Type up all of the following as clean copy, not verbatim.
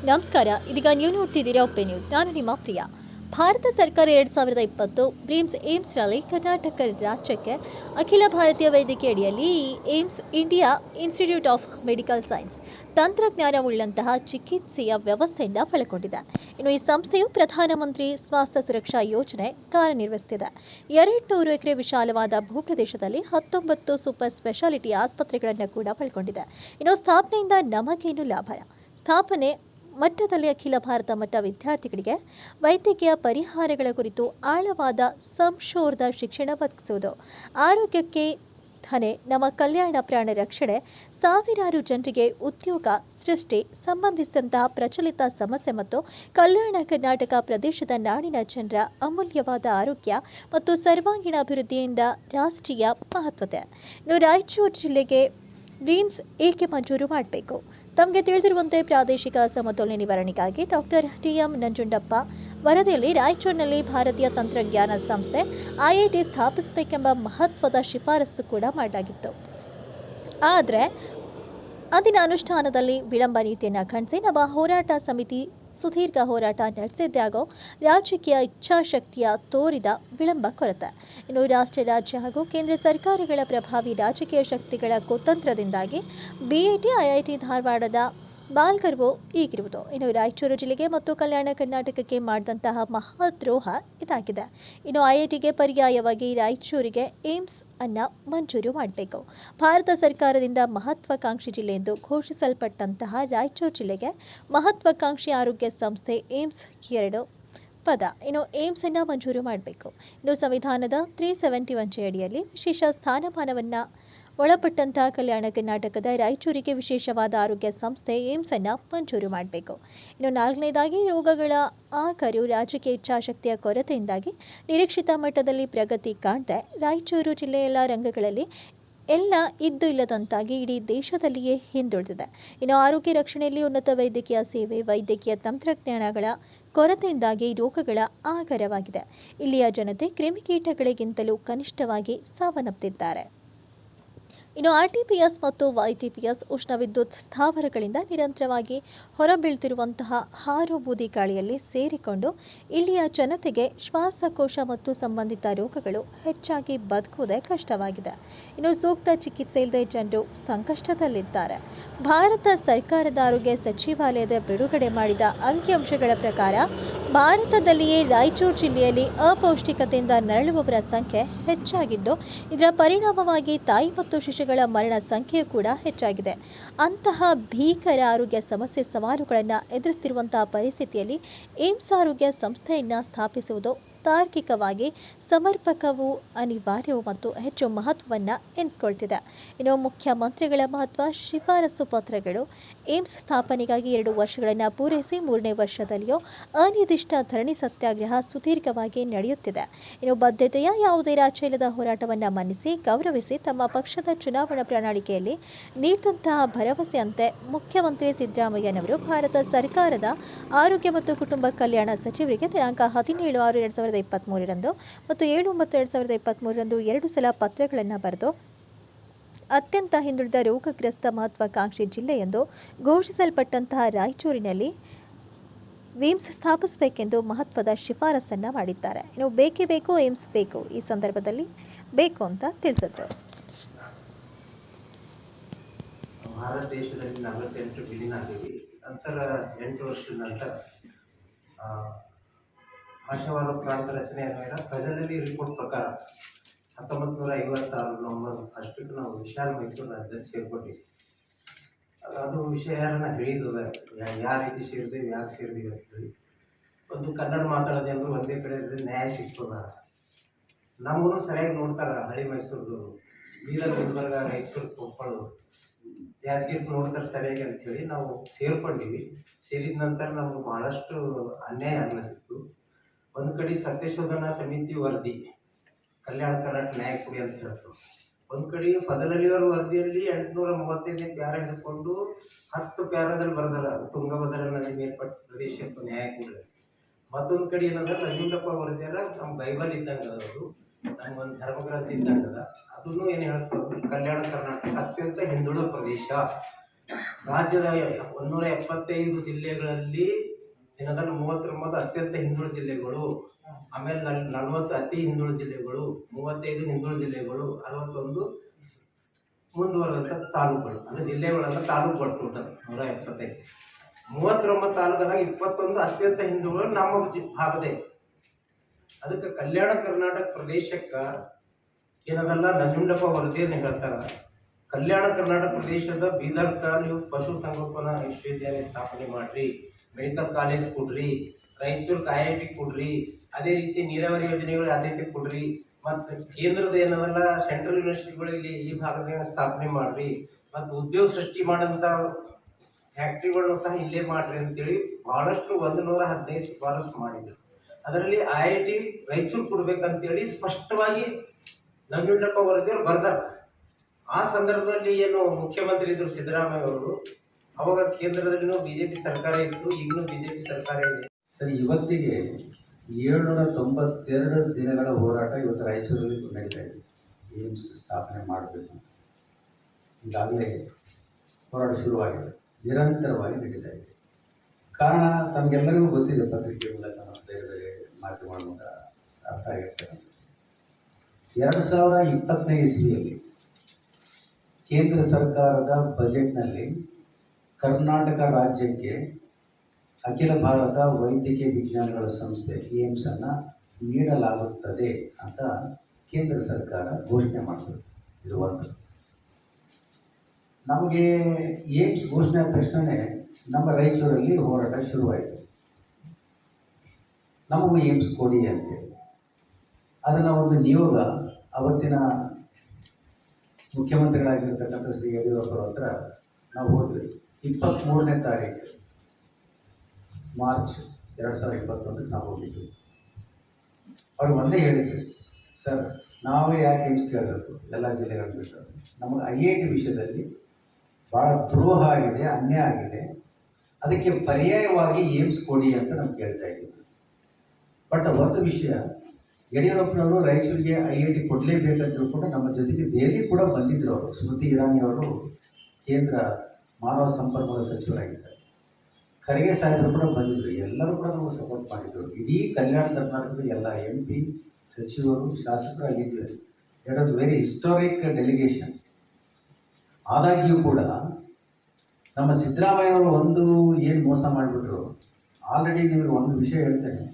ನಮಸ್ಕಾರ. ಇದೀಗ ನೀವು ನೋಡ್ತಿದ್ದೀರಾ ಒಪ್ಪೆ ನ್ಯೂಸ್. ನಾನು ನಿಮ್ಮ ಪ್ರಿಯ. ಭಾರತ ಸರ್ಕಾರ 2020 ಬ್ರೀಮ್ಸ್ ಏಮ್ಸ್ನಲ್ಲಿ ಕರ್ನಾಟಕ ರಾಜ್ಯಕ್ಕೆ ಅಖಿಲ ಭಾರತೀಯ ವೈದ್ಯಕೀಯ ಅಡಿಯಲ್ಲಿ AIIMS India Institute of Medical Science ತಂತ್ರಜ್ಞಾನವುಳ್ಳಂತಹ ಚಿಕಿತ್ಸೆಯ ವ್ಯವಸ್ಥೆಯಿಂದ ಒಳಗೊಂಡಿದೆ. ಇನ್ನು ಈ ಸಂಸ್ಥೆಯು ಪ್ರಧಾನಮಂತ್ರಿ ಸ್ವಾಸ್ಥ್ಯ ಸುರಕ್ಷಾ ಯೋಜನೆ ಕಾರ್ಯನಿರ್ವಹಿಸುತ್ತಿದೆ. 200 ಎಕರೆ ವಿಶಾಲವಾದ ಭೂಪ್ರದೇಶದಲ್ಲಿ 19 ಸೂಪರ್ ಸ್ಪೆಷಾಲಿಟಿ ಆಸ್ಪತ್ರೆಗಳನ್ನು ಕೂಡ ಒಳಗೊಂಡಿದೆ. ಇನ್ನು ಸ್ಥಾಪನೆಯಿಂದ ನಮಗೇನು ಲಾಭ? ಸ್ಥಾಪನೆ ಮಟ್ಟದಲ್ಲಿ ಅಖಿಲ ಭಾರತ ಮಟ್ಟ ವಿದ್ಯಾರ್ಥಿಗಳಿಗೆ ವೈದ್ಯಕೀಯ ಪರಿಹಾರಗಳ ಕುರಿತು ಆಳವಾದ ಸಂಶೋಧನಾ ಶಿಕ್ಷಣ ಒದಗಿಸುವುದು, ಆರೋಗ್ಯಕ್ಕೆ ಧನೆ ನಮ್ಮ ಕಲ್ಯಾಣ ಪ್ರಾಣ ರಕ್ಷಣೆ, ಸಾವಿರಾರು ಜನರಿಗೆ ಉದ್ಯೋಗ ಸೃಷ್ಟಿ ಸಂಬಂಧಿಸಿದಂತಹ ಪ್ರಚಲಿತ ಸಮಸ್ಯೆ ಮತ್ತು ಕಲ್ಯಾಣ ಕರ್ನಾಟಕ ಪ್ರದೇಶದ ನಾಡಿನ ಜನರ ಅಮೂಲ್ಯವಾದ ಆರೋಗ್ಯ ಮತ್ತು ಸರ್ವಾಂಗೀಣ ಅಭಿವೃದ್ಧಿಯಿಂದ ರಾಷ್ಟ್ರೀಯ ಮಹತ್ವತೆ. ಇನ್ನು ರಾಯಚೂರು ಜಿಲ್ಲೆಗೆ ಬ್ರೀಮ್ಸ್ ಏಕೆ ಮಂಜೂರು ಮಾಡಬೇಕು? ತಮಗೆ ತಿಳಿದಿರುವಂತೆ ಪ್ರಾದೇಶಿಕ ಸಮತೋಲನ ನಿವಾರಣೆಗಾಗಿ ಡಾಕ್ಟರ್ ಟಿ.ಎಂ. ನಂಜುಂಡಪ್ಪ ವರದಿಯಲ್ಲಿ ರಾಯಚೂರಿನಲ್ಲಿ ಭಾರತೀಯ ತಂತ್ರಜ್ಞಾನ ಸಂಸ್ಥೆ ಐಐಟಿ ಸ್ಥಾಪಿಸಬೇಕೆಂಬ ಮಹತ್ವದ ಶಿಫಾರಸು ಕೂಡ ಮಾಡಲಾಗಿತ್ತು. ಆದರೆ ಅಂದಿನ ಅನುಷ್ಠಾನದಲ್ಲಿ ವಿಳಂಬ ನೀತಿಯನ್ನು ಖಂಡಿಸಿ ನಮ್ಮ ಹೋರಾಟ ಸಮಿತಿ ಸುದೀರ್ಘ ಹೋರಾಟ ನಡೆಸಿದ್ದಾಗೋ ರಾಜಕೀಯ ಇಚ್ಛಾಶಕ್ತಿಯ ತೋರಿದ ವಿಳಂಬ ಕೊರತೆ. ಇನ್ನು ರಾಜ್ಯ ಹಾಗೂ ಕೇಂದ್ರ ಸರ್ಕಾರಗಳ ಪ್ರಭಾವಿ ರಾಜಕೀಯ ಶಕ್ತಿಗಳ ಕುತಂತ್ರದಿಂದಾಗಿ ಬಿಐಟಿ ಐಐಟಿ ಧಾರವಾಡದ ಬಾಲ್ಗರ್ವು ಈಗಿರುವುದು. ಇನ್ನು ರಾಯಚೂರು ಜಿಲ್ಲೆಗೆ ಮತ್ತು ಕಲ್ಯಾಣ ಕರ್ನಾಟಕಕ್ಕೆ ಮಾಡಿದಂತಹ ಮಹಾದ್ರೋಹ ಇದಾಗಿದೆ. ಇನ್ನು ಐಐಟಿಗೆ ಪರ್ಯಾಯವಾಗಿ ರಾಯಚೂರಿಗೆ ಏಮ್ಸ್ ಅನ್ನ ಮಂಜೂರು ಮಾಡಬೇಕು. ಭಾರತ ಸರ್ಕಾರದಿಂದ ಮಹತ್ವಾಕಾಂಕ್ಷಿ ಜಿಲ್ಲೆ ಎಂದು ಘೋಷಿಸಲ್ಪಟ್ಟಂತಹ ರಾಯಚೂರು ಜಿಲ್ಲೆಗೆ ಮಹತ್ವಾಕಾಂಕ್ಷಿ ಆರೋಗ್ಯ ಸಂಸ್ಥೆ ಏಮ್ಸ್ 2 ಪದ. ಇನ್ನು ಏಮ್ಸ್ ಅನ್ನ ಮಂಜೂರು ಮಾಡಬೇಕು. ಇನ್ನು ಸಂವಿಧಾನದ 371 ಅಡಿಯಲ್ಲಿ ವಿಶೇಷ ಸ್ಥಾನಮಾನವನ್ನ ಒಳಪಟ್ಟಂತಹ ಕಲ್ಯಾಣ ಕರ್ನಾಟಕದ ರಾಯಚೂರಿಗೆ ವಿಶೇಷವಾದ ಆರೋಗ್ಯ ಸಂಸ್ಥೆ ಏಮ್ಸ್ ಅನ್ನ ಮಂಜೂರು ಮಾಡಬೇಕು. ಇನ್ನು 4ನೇದಾಗಿ ರೋಗಗಳ ಆಕರು ರಾಜಕೀಯ ಇಚ್ಛಾಶಕ್ತಿಯ ಕೊರತೆಯಿಂದಾಗಿ ನಿರೀಕ್ಷಿತ ಮಟ್ಟದಲ್ಲಿ ಪ್ರಗತಿ ಕಾಣದೆ ರಾಯಚೂರು ಜಿಲ್ಲೆಯ ಎಲ್ಲ ರಂಗಗಳಲ್ಲಿ ಎಲ್ಲ ಇದ್ದು ಇಲ್ಲದಂತಾಗಿ ಇಡೀ ದೇಶದಲ್ಲಿಯೇ ಹಿಂದುಳಿದಿದೆ. ಇನ್ನು ಆರೋಗ್ಯ ರಕ್ಷಣೆಯಲ್ಲಿ ಉನ್ನತ ವೈದ್ಯಕೀಯ ಸೇವೆ, ವೈದ್ಯಕೀಯ ತಂತ್ರಜ್ಞಾನಗಳ ಕೊರತೆಯಿಂದಾಗಿ ರೋಗಗಳ ಆಗರವಾಗಿದೆ. ಇಲ್ಲಿಯ ಜನತೆ ಕ್ರಿಮಿಕೀಟಗಳಿಗಿಂತಲೂ ಕನಿಷ್ಠವಾಗಿ ಸಾವನ್ನಪ್ಪುತ್ತಿದ್ದಾರೆ. ಇನ್ನು ಆರ್ಟಿಪಿಎಸ್ ಮತ್ತು ವೈಟಿಪಿಎಸ್ ಉಷ್ಣ ವಿದ್ಯುತ್ ಸ್ಥಾವರಗಳಿಂದ ನಿರಂತರವಾಗಿ ಹೊರಬೀಳ್ತಿರುವಂತಹ ಹಾರು ಬೂದಿ ಗಾಳಿಯಲ್ಲಿ ಸೇರಿಕೊಂಡು ಇಲ್ಲಿಯ ಜನತೆಗೆ ಶ್ವಾಸಕೋಶ ಮತ್ತು ಸಂಬಂಧಿತ ರೋಗಗಳು ಹೆಚ್ಚಾಗಿ ಬದುಕುವುದೇ ಕಷ್ಟವಾಗಿದೆ. ಇನ್ನು ಸೂಕ್ತ ಚಿಕಿತ್ಸೆ ಇಲ್ಲದೆ ಜನರು ಸಂಕಷ್ಟದಲ್ಲಿದ್ದಾರೆ. ಭಾರತ ಸರ್ಕಾರದ ಆರೋಗ್ಯ ಸಚಿವಾಲಯದ ಬಿಡುಗಡೆ ಮಾಡಿದ ಅಂಕಿಅಂಶಗಳ ಪ್ರಕಾರ ಭಾರತದಲ್ಲಿಯೇ ರಾಯಚೂರು ಜಿಲ್ಲೆಯಲ್ಲಿ ಅಪೌಷ್ಟಿಕತೆಯಿಂದ ನರಳುವವರ ಸಂಖ್ಯೆ ಹೆಚ್ಚಾಗಿದ್ದು, ಇದರ ಪರಿಣಾಮವಾಗಿ ತಾಯಿ ಮತ್ತು ಶಿಶುಗಳ ಮರಣ ಸಂಖ್ಯೆಯೂ ಕೂಡ ಹೆಚ್ಚಾಗಿದೆ. ಅಂತಹ ಭೀಕರ ಆರೋಗ್ಯ ಸಮಸ್ಯೆ ಸವಾಲುಗಳನ್ನು ಎದುರಿಸುತ್ತಿರುವಂತಹ ಪರಿಸ್ಥಿತಿಯಲ್ಲಿ ಏಮ್ಸ್ ಆರೋಗ್ಯ ಸಂಸ್ಥೆಯನ್ನು ಸ್ಥಾಪಿಸುವುದು ತಾರ್ಕಿಕವಾಗಿ ಸಮರ್ಪಕವೂ ಅನಿವಾರ್ಯವೂ ಮತ್ತು ಹೆಚ್ಚು ಮಹತ್ವವನ್ನು ಎನಿಸಿಕೊಳ್ತಿದೆ. ಇನ್ನು ಮುಖ್ಯಮಂತ್ರಿಗಳ ಮಹತ್ವ ಶಿಫಾರಸು ಪತ್ರಗಳು ಏಮ್ಸ್ ಸ್ಥಾಪನೆಗಾಗಿ 2 ವರ್ಷಗಳನ್ನು ಪೂರೈಸಿ 3ನೇ ವರ್ಷದಲ್ಲಿಯೂ ಅನಿರ್ದಿಷ್ಟ ಧರಣಿ ಸತ್ಯಾಗ್ರಹ ಸುದೀರ್ಘವಾಗಿ ನಡೆಯುತ್ತಿದೆ. ಇನ್ನು ಬದ್ಧತೆಯ ಯಾವುದೇ ರಾಜ್ಯ ಇಲ್ಲದ ಹೋರಾಟವನ್ನು ಮನ್ನಿಸಿ ಗೌರವಿಸಿ ತಮ್ಮ ಪಕ್ಷದ ಚುನಾವಣಾ ಪ್ರಣಾಳಿಕೆಯಲ್ಲಿ ನೀಡಿದಂತಹ ಭರವಸೆಯಂತೆ ಮುಖ್ಯಮಂತ್ರಿ ಸಿದ್ದರಾಮಯ್ಯನವರು ಭಾರತ ಸರ್ಕಾರದ ಆರೋಗ್ಯ ಮತ್ತು ಕುಟುಂಬ ಕಲ್ಯಾಣ ಸಚಿವರಿಗೆ ದಿನಾಂಕ 17/6/2023 ಮತ್ತು 7/9/2023 2 ಸಲ ಪತ್ರಗಳನ್ನು ಬರೆದು ಅತ್ಯಂತ ಹಿಂದುಳಿದ ರೋಗಗ್ರಸ್ತ ಮಹತ್ವಾಕಾಂಕ್ಷಿ ಜಿಲ್ಲೆ ಎಂದು ಘೋಷಿಸಲ್ಪಟ್ಟಂತಹ ರಾಯಚೂರಿನಲ್ಲಿ ಏಮ್ಸ್ ಸ್ಥಾಪಿಸಬೇಕೆಂದು ಮಹತ್ವದ ಶಿಫಾರಸನ್ನ ಮಾಡಿದ್ದಾರೆ. ಇನ್ನು ಬೇಕೇ ಬೇಕು, ಏಮ್ಸ್ ಬೇಕು, ಈ ಸಂದರ್ಭದಲ್ಲಿ ಬೇಕು ಅಂತ ತಿಳಿಸಿದ್ರು. ಭಾರತ ದೇಶದಲ್ಲಿ 48 ಬಿಲಿಯನ್ ಆಗಿವೆ. ನಂತರ 8 ವರ್ಷದ ನಂತರ ಭಾಷಾವಾರು ಪ್ರಾಂತ ರಚನೆಯ ಮೇಲೆ ಪ್ರಜೆಯಲ್ಲಿ ರಿಪೋರ್ಟ್ ಪ್ರಕಾರ 1956 ನವೆಂಬರ್ 1 ನಾವು ವಿಶಾಲ ಮೈಸೂರು ರಾಜ್ಯದಲ್ಲಿ ಸೇರ್ಕೊಂಡಿವಿ. ಅದು ವಿಷಯ ಯಾರನ್ನ ಹೇಳಿದ ಯಾವ ರೀತಿ ಸೇರಿದೇವೆ, ಯಾಕೆ ಸೇರಿದೀವಿ ಅಂತೇಳಿ. ಒಂದು ಕನ್ನಡ ಮಾತಾಡೋ ಜನರು ಒಂದೇ ಕಡೆ ನ್ಯಾಯ ಸಿಗ್ತದ, ನಮಗೂ ಸರಿಯಾಗಿ ನೋಡ್ತಾರೆ. ಹಳಿ ಮೈಸೂರದವರು, ಬೀದರ್, ಗುಲ್ಬರ್ಗ, ರಾಯಚೂರು, ಕೊಪ್ಪಳ, ಯಾದಗಿರಿ ನೋಡ್ತಾರೆ ಸರಿಯಾಗಿ ಅಂತೇಳಿ ನಾವು ಸೇರ್ಕೊಂಡಿವಿ. ಸೇರಿದ ನಂತರ ನಮ್ಗೆ ಬಹಳಷ್ಟು ಅನ್ಯಾಯ ಆಗ್ಲತ್ತಿತ್ತು. ಒಂದು ಕಡೆ ಸತ್ಯಶೋಧನಾ ಸಮಿತಿ ವರದಿ ಕಲ್ಯಾಣ ಕರ್ನಾಟಕ ನ್ಯಾಯ ಕೊಡಿ ಅಂತ ಹೇಳ್ತು. ಒಂದು ಕಡೆ ಫಜಲಲಿಯವರ ವರದಿಯಲ್ಲಿ 835 ಪ್ಯಾರ ಹಿಡ್ಕೊಂಡು 10 ಪ್ಯಾರದಲ್ಲಿ ಬರೆದಾರ ತುಂಗಭದ್ರಾ ನದಿ ಮೇಲ್ಪಟ್ಟ ಪ್ರದೇಶಕ್ಕೆ ನ್ಯಾಯ ಕೊಡ್ರಿ. ಮತ್ತೊಂದು ಕಡೆ ಏನಂದ್ರೆ ನಂಜುಂಡಪ್ಪ ವರದಿಯಲ್ಲ ನಮ್ಮ ಬೈಬಲ್ ಇದ್ದಂಗೆ ಅದು, ನಮ್ಗೊಂದು ಧರ್ಮಗ್ರಂಥ ಇದ್ದಂಗೆ ಅದನ್ನು ಏನು ಹೇಳ್ತಾರೆ, ಕಲ್ಯಾಣ ಕರ್ನಾಟಕ ಅತ್ಯಂತ ಹಿಂದುಳಿದ ಪ್ರದೇಶ ರಾಜ್ಯದ 175 ಜಿಲ್ಲೆಗಳಲ್ಲಿ ದಿನದಲ್ಲಿ 39 ಅತ್ಯಂತ ಹಿಂದುಳಿದ ಜಿಲ್ಲೆಗಳು, ಆಮೇಲೆ 40 ಅತಿ ಹಿಂದುಳಿದ ಜಿಲ್ಲೆಗಳು, 35 ಹಿಂದುಳಿದ ಜಿಲ್ಲೆಗಳು, 61 ಮುಂದುವರೆದಂಥ ತಾಲೂಕುಗಳು. ಅಂದರೆ ಜಿಲ್ಲೆಗಳೆಲ್ಲ ತಾಲೂಕುಗಳು ಟೋಟಲ್ 175. 39 ತಾಲೂಕದಾಗ 21 ಅತ್ಯಂತ ಹಿಂದುಳಿದ ನಮ್ಮ ಭಾಗದೇ. ಅದಕ್ಕೆ ಕಲ್ಯಾಣ ಕರ್ನಾಟಕ ಪ್ರದೇಶಕ್ಕೆ ಏನದಲ್ಲ ನಂಜುಂಡಪ್ಪ ವರದಿಯನ್ನು ಹೇಳ್ತಾರ. ಕಲ್ಯಾಣ ಕರ್ನಾಟಕ ಪ್ರದೇಶದ ಬೀದರ್ಕ ನೀವು ಪಶು ಸಂಗೋಪನಾ ವಿಶ್ವವಿದ್ಯಾಲಯ ಸ್ಥಾಪನೆ ಮಾಡ್ರಿ, ಮೆಡಿಕಲ್ ಕಾಲೇಜ್ ಕೊಡ್ರಿ, ರಾಯಚೂರ್ಗೆ IIT ಕೊಡ್ರಿ, ಅದೇ ರೀತಿ ನೀರಾವರಿ ಯೋಜನೆಗಳು ಆದ್ಯತೆ ಕೊಡ್ರಿ, ಮತ್ತು ಕೇಂದ್ರದ ಏನದಲ್ಲ ಸೆಂಟ್ರಲ್ ಯೂನಿವರ್ಸಿಟಿಗಳಿಗೆ ಈ ಭಾಗದಾಗ ಸ್ಥಾಪನೆ ಮಾಡ್ರಿ, ಮತ್ತು ಉದ್ಯೋಗ ಸೃಷ್ಟಿ ಮಾಡೋಂಥ ಫ್ಯಾಕ್ಟ್ರಿಗಳನ್ನು ಸಹ ಇಲ್ಲೇ ಮಾಡ್ರಿ ಅಂತೇಳಿ ಬಹಳಷ್ಟು 115 ಶಿಫಾರಸು ಮಾಡಿದ್ರು. ಅದರಲ್ಲಿ IIT ರಾಯಚೂರು ಕೊಡ್ಬೇಕಂತೇಳಿ ಸ್ಪಷ್ಟವಾಗಿ ನಂಜುಂಡಪ್ಪ ವರದಿಯವರು ಬರ್ದಾರ. ಆ ಸಂದರ್ಭದಲ್ಲಿ ಏನು ಮುಖ್ಯಮಂತ್ರಿ ಇದ್ರು ಸಿದ್ದರಾಮಯ್ಯ ಅವರು, ಅವಾಗ ಕೇಂದ್ರದಲ್ಲಿನೂ BJP ಸರ್ಕಾರ ಇತ್ತು, ಈಗಲೂ BJP ಸರ್ಕಾರ ಇದೆ. ಸರಿ, ಇವತ್ತಿಗೆ 792 ದಿನಗಳ ಹೋರಾಟ ಇವತ್ತು ರಾಯಚೂರಲ್ಲಿ ನಡೀತಾ ಇದೆ. ಏಮ್ಸ್ ಸ್ಥಾಪನೆ ಮಾಡಬೇಕು, ಈಗಾಗಲೇ ಹೋರಾಟ ಶುರುವಾಗಿದೆ, ನಿರಂತರವಾಗಿ ನಡೀತಾ ಇದೆ. ಕಾರಣ ತಮಗೆಲ್ಲರಿಗೂ ಗೊತ್ತಿದೆ, ಪತ್ರಿಕೆ ಮೂಲಕ ಬೇರೆ ಬೇರೆ ಮಾಧ್ಯಮಗಳ ಮೂಲಕ ಅರ್ಥ ಆಗಿರ್ತದೆ. 2020ನೇ ಇಸ್ವಿಯಲ್ಲಿ ಕೇಂದ್ರ ಸರ್ಕಾರದ ಬಜೆಟ್ನಲ್ಲಿ ಕರ್ನಾಟಕ ರಾಜ್ಯಕ್ಕೆ ಅಖಿಲ ಭಾರತ ವೈದ್ಯಕೀಯ ವಿಜ್ಞಾನಗಳ ಸಂಸ್ಥೆ ಏಮ್ಸನ್ನು ನೀಡಲಾಗುತ್ತದೆ ಅಂತ ಕೇಂದ್ರ ಸರ್ಕಾರ ಘೋಷಣೆ ಮಾಡ್ತದೆ. ಇದು ಒಂದು. ನಮಗೆ ಏಮ್ಸ್ ಘೋಷಣೆ ಆದ ತಕ್ಷಣ ನಮ್ಮ ರಾಯಚೂರಲ್ಲಿ ಹೋರಾಟ ಶುರುವಾಯಿತು. ನಮಗೂ ಏಮ್ಸ್ ಕೊಡಿ ಅಂತೇಳಿ ಅದನ್ನು ಒಂದು ನಿಯೋಗ ಅವತ್ತಿನ ಮುಖ್ಯಮಂತ್ರಿಗಳಾಗಿರ್ತಕ್ಕಂಥ ಶ್ರೀ ಯಡಿಯೂರಪ್ಪರ ಹತ್ರ ನಾವು ಹೋದ್ವಿ. 23ನೇ ತಾರೀಕು ಮಾರ್ಚ್ 2021 ನಾವು ಹೋಗಿದ್ವಿ. ಅವ್ರು ಒಂದೇ ಹೇಳಿದ್ವಿ, ಸರ್ ನಾವೇ ಯಾಕೆ ಏಮ್ಸ್ ಕೇಳಬೇಕು, ಎಲ್ಲ ಜಿಲ್ಲೆಗಳು ಬಿಟ್ಟು ನಮಗೆ IIT ವಿಷಯದಲ್ಲಿ ಭಾಳ ದ್ರೋಹ ಆಗಿದೆ, ಅನ್ಯಾಯ ಆಗಿದೆ, ಅದಕ್ಕೆ ಪರ್ಯಾಯವಾಗಿ ಏಮ್ಸ್ ಕೊಡಿ ಅಂತ ನಾವು ಕೇಳ್ತಾ ಇದ್ದೀವಿ. ಬಟ್ ಒಂದು ವಿಷಯ, ಯಡಿಯೂರಪ್ಪನವರು ರಾಯಚೂರಿಗೆ IIT ಕೊಡಲೇಬೇಕಂತೂ ಕೂಡ ನಮ್ಮ ಜೊತೆಗೆ ದೆಹಲಿ ಕೂಡ ಬಂದಿದ್ದರು. ಅವರು ಸ್ಮೃತಿ ಇರಾನಿ ಅವರು ಕೇಂದ್ರ ಮಾನವ ಸಂಪನ್ಮೂಲ ಸಚಿವರಾಗಿದ್ದಾರೆ. ಖರ್ಗೆ ಸಾಹೇಬರು ಕೂಡ ಬಂದಿದ್ದರು. ಎಲ್ಲರೂ ಕೂಡ ನಮಗೆ ಸಪೋರ್ಟ್ ಮಾಡಿದರು. ಇಡೀ ಕಲ್ಯಾಣ ಕರ್ನಾಟಕದ ಎಲ್ಲ MP, ಸಚಿವರು, ಶಾಸಕರು ಆಗಿದ್ದರು. It was very historic delegation. ಆದಾಗ್ಯೂ ಕೂಡ ನಮ್ಮ ಸಿದ್ದರಾಮಯ್ಯವರು ಒಂದು ಏನು ಮೋಸ ಮಾಡಿಬಿಟ್ರು. ಆಲ್ರೆಡಿ ನಿಮಗೆ ಒಂದು ವಿಷಯ ಹೇಳ್ತೇನೆ.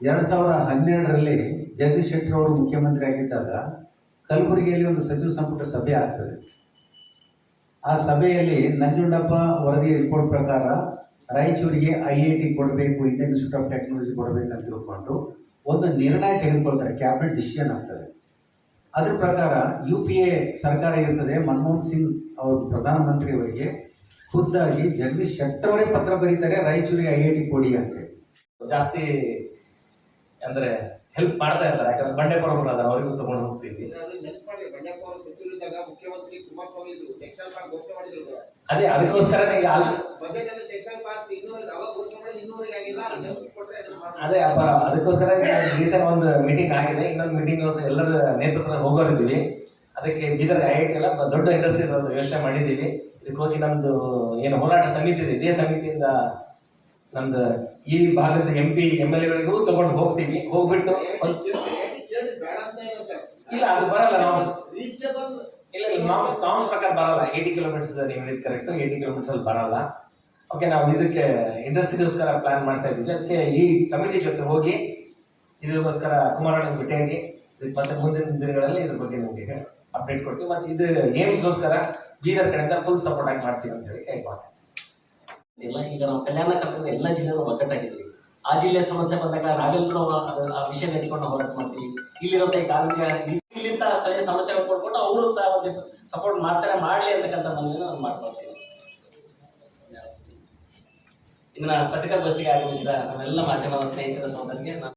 2012ರಲ್ಲಿ ಜಗದೀಶ್ ಶೆಟ್ಟರ್ ಅವರು ಮುಖ್ಯಮಂತ್ರಿ ಆಗಿದ್ದಾಗ ಕಲಬುರಗಿಯಲ್ಲಿ ಒಂದು ಸಚಿವ ಸಂಪುಟ ಸಭೆ ಆಗ್ತದೆ. ಆ ಸಭೆಯಲ್ಲಿ ನಂಜುಂಡಪ್ಪ ವರದಿ ರಿಪೋರ್ಟ್ ಪ್ರಕಾರ ರಾಯಚೂರಿಗೆ IIT ಕೊಡಬೇಕು, ಇಂಡಿಯನ್ ಇನ್ಸ್ಟಿಟ್ಯೂಟ್ ಆಫ್ ಟೆಕ್ನಾಲಜಿ ಕೊಡಬೇಕಂತ ತಿಳ್ಕೊಂಡು ಒಂದು ನಿರ್ಣಯ ತೆಗೆದುಕೊಳ್ತಾರೆ. ಕ್ಯಾಬಿನೆಟ್ ಡಿಸಿಷನ್ ಆಗ್ತದೆ. ಅದ್ರ ಪ್ರಕಾರ UPA ಸರ್ಕಾರ ಇರ್ತದೆ. ಮನಮೋಹನ್ ಸಿಂಗ್ ಅವರು ಪ್ರಧಾನಮಂತ್ರಿಯವರಿಗೆ ಖುದ್ದಾಗಿ ಜಗದೀಶ್ ಶೆಟ್ಟರ್ ಅವರೇ ಪತ್ರ ಬರೀತಾರೆ, ರಾಯಚೂರಿಗೆ IIT ಕೊಡಿ ಅಂತೇಳಿ. ಜಾಸ್ತಿ ಅಂದ್ರೆ ಹೆಲ್ಪ್ ಮಾಡ್ತಾ ಇರ್ತಾರೆ. ಯಾಕಂದ್ರೆ ಬಂಡೆಪುರ ಅದ, ಅವರಿಗೂ ತಗೊಂಡು ಹೋಗ್ತೀವಿ. ಮುಖ್ಯಮಂತ್ರಿ ಕುಮಾರಸ್ವಾಮಿ ಇದ್ರು, ಟೆಕ್ಸ್ಟೈಲ್ ಪಾರ್ಕ್ ಘೋಷಣೆ ಮಾಡಿದ್ರು. ಅದೇ ಅದಕ್ಕೋಸ್ಕರ ಬಜೆಟ್ ಅಲ್ಲಿ ಟೆಕ್ಸ್ಟೈಲ್ ಪಾರ್ಕ್ ಅವಾಗ ಘೋಷಣೆ ಮಾಡಿದ್ರು, ಇನ್ನೂವರೆಗೆ ಆಗಿಲ್ಲ. ಅದೇ ಅದಕ್ಕೋಸ್ಕರ ರೀಸೆಂಟ್ ಒಂದು ಮೀಟಿಂಗ್ ಆಗಿದೆ. ಇನ್ನೊಂದು ಮೀಟಿಂಗ್ ಎಲ್ಲರ ನೇತೃತ್ವ ಹೋಗೋರಿದ್ದೀವಿ. ಅದಕ್ಕೆ ಬೀದರ್ IIT ಎಲ್ಲ ದೊಡ್ಡ ಇಂಡಸ್ಟ್ರಿ ಯೋಚನೆ ಮಾಡಿದ್ದೀವಿ. ಇದಕ್ಕೆ ಹೋಗಿ ನಮ್ದು ಏನು ಹೋರಾಟ ಸಮಿತಿ ಇದೆ, ಇದೇ ಸಮಿತಿಯಿಂದ ನಮ್ದು ಈ ಭಾಗದ MP MLA-ಗಳಿಗೂ ತಗೊಂಡು ಹೋಗ್ತೀವಿ. ಹೋಗ್ಬಿಟ್ಟು ಇಲ್ಲ ಅದು ಬರಲ್ಲ, ಇಲ್ಲ ನಾಮ್ಸ್ ಪ್ರಕಾರ ಬರಲ್ಲ. 80 ಕಿಲೋಮೀಟರ್ಸ್ ನೀವು ಹೇಳಿದ್ ಕರೆಕ್ಟ್, 80 ಕಿಲೋಮೀಟರ್ಸ್ ಅಲ್ಲಿ ಬರಲ್ಲ. ಓಕೆ, ನಾವು ಇದಕ್ಕೆ ಇಂಡಸ್ಟ್ರಿಗೋಸ್ಕರ ಪ್ಲಾನ್ ಮಾಡ್ತಾ ಇದ್ದೀವಿ. ಅದಕ್ಕೆ ಈ ಕಮಿಟಿ ಜೊತೆ ಹೋಗಿ ಇದಕ್ಕೋಸ್ಕರ ಕುಮಾರಣ್ಣ ಭೇಟಿಯಾಗಿ ಮತ್ತೆ ಮುಂದಿನ ದಿನಗಳಲ್ಲಿ ಇದ್ರ ಬಗ್ಗೆ ನಿಮಗೆ ಅಪ್ಡೇಟ್ ಕೊಡ್ತೀವಿ. ಮತ್ತೆ ಇದು ಏಮ್ಸ್ಗೋಸ್ಕರ ಬೀದರ್ ಕಡೆಯಿಂದ ಫುಲ್ ಸಪೋರ್ಟ್ ಆಗಿ ಮಾಡ್ತೀವಿ ಅಂತ ಹೇಳಿ ಕೈ ಮಾಡ್ತೀವಿ. ಇಲ್ಲ, ಈಗ ನಾವು ಕಲ್ಯಾಣ ಕರ್ನಾಟಕದ ಎಲ್ಲ ಜಿಲ್ಲೆಗಳು ಒಗ್ಗಟ್ಟಾಗಿದ್ವಿ. ಆ ಜಿಲ್ಲೆ ಸಮಸ್ಯೆ ಬಂದಾಗ ನಾವೆಲ್ಲರೂ ಆ ವಿಷಯ ಎತ್ಕೊಂಡು ಹೋರಾಟ ಮಾಡ್ತೀವಿ. ಇಲ್ಲಿರುವಂತ ಈ ಕಾಲೇಜ್ ಇಲ್ಲಿಂದ ಸ್ಥಳೀಯ ಸಮಸ್ಯೆಗಳು ಕೊಡ್ಕೊಂಡು ಅವರು ಸಹ ಒಂದು ಸಪೋರ್ಟ್ ಮಾಡ್ತಾರೆ, ಮಾಡಲಿ ಅಂತಕ್ಕಂಥ ಮನವಿಯನ್ನು ನಾವು ಮಾಡ್ಕೊಳ್ತೀವಿ. ಇದನ್ನ ಪತ್ರಿಕಾಗೋಷ್ಠಿಗೆ ಆಗಮಿಸಿದ ನಮ್ಮೆಲ್ಲ ಮಾಧ್ಯಮದ ಸ್ನೇಹಿತರ ಸಹೋದರಿಗೆ